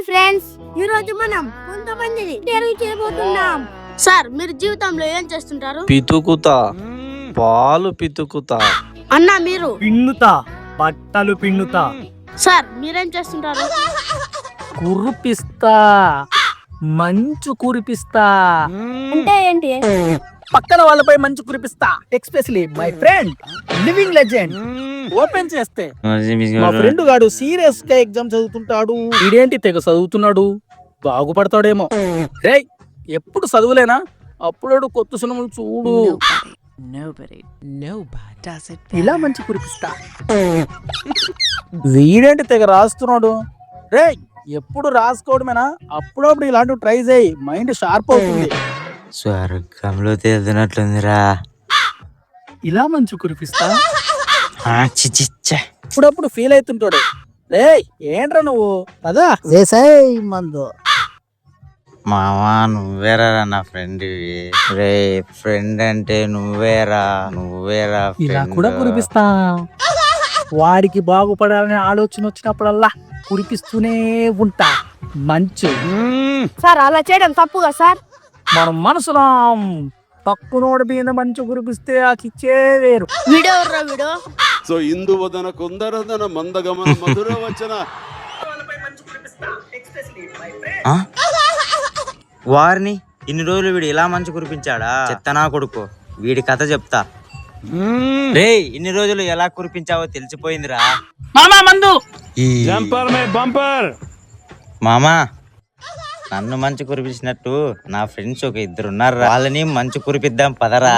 Hi friends, ఈ రోజు మనం కొంతమందిని ఇంటర్వ్యూ చేయబోతున్నాం. సార్, మీరు జీవితంలో ఏం చేస్తుంటారు? పితుకుతా, పాలు పితుకుతా. అన్నా మీరు? పిండుతా, బట్టలు పిండుతా, సార్, మీరేం చేస్తుంటారు? కురిపిస్తా, మంచు కురిపిస్తా, అంటే ఏంటి? పక్కన వాళ్ళపై మంచు కురిపిస్తా. Especially my friend living legend open చేస్తే మా ఫ్రెండ్ గాడు సీరియస్ గా ఎగ్జామ్ చదువుతుంటాడు. ఇదేంటి తెగ చదువుతున్నాడు, బాగుపడతాడేమో. రేయ్, ఎప్పుడు చదువులేనా? అప్పుడు కొత్త సినిమాలు చూడు. Nobody does it ఇలా మంచి కురిపిస్తా. వీడేంటి తెగ రాస్తున్నాడు. రేయ్, ఎప్పుడు రాసుకోవడమేనా? అప్పుడప్పుడు ఇలాంటివి ట్రై చేయి, మైండ్ షార్ప్ అవుతుంది. స్వర్గంలో తేలుతున్నట్లుందిరా. ఇలా మంచు కురిపిస్తా. చిచిచ్చా. అప్పుడప్పుడు ఫీల్ అవుతుంటాడు. రేయ్, ఏంట్రా నువ్వు? పదా వేసాయి మందు. మావా, నువ్వేరా నా ఫ్రెండ్. రే, ఫ్రెండ్ అంటే నువ్వేరా. ఇలా friend. కూడా కురిపిస్తా. వాడికి బాగుపడాలనే ఆలోచన వచ్చినప్పుడల్లా కురిపిస్తూనే ఉంటా మంచు. సార్, అలా చేయడం తప్పుగా సార్. మనం మనసులో పక్కునోడి మీద మంచు కురిపిస్తే ఆ కిచ్చే వేరు. వీడియో వీడియో సో ఇందువదన కుందరదన మందగమన మధుర వచన ఆ? వారిని ఇన్ని రోజులు వీడు ఇలా మంచు కురిపించాడా? చెత్తనా కొడుకు, వీడి కథ చెప్తా. రే, ఇన్ని రోజులు ఎలా కురిపించావో తెలిసిపోయిందిరా. మామా మందు. మామా, నన్ను మంచు కురిపించినట్టు నా ఫ్రెండ్స్ ఒక ఇద్దరు ఉన్నారు. వాళ్ళని మంచు కురిపిద్దాం పదరా.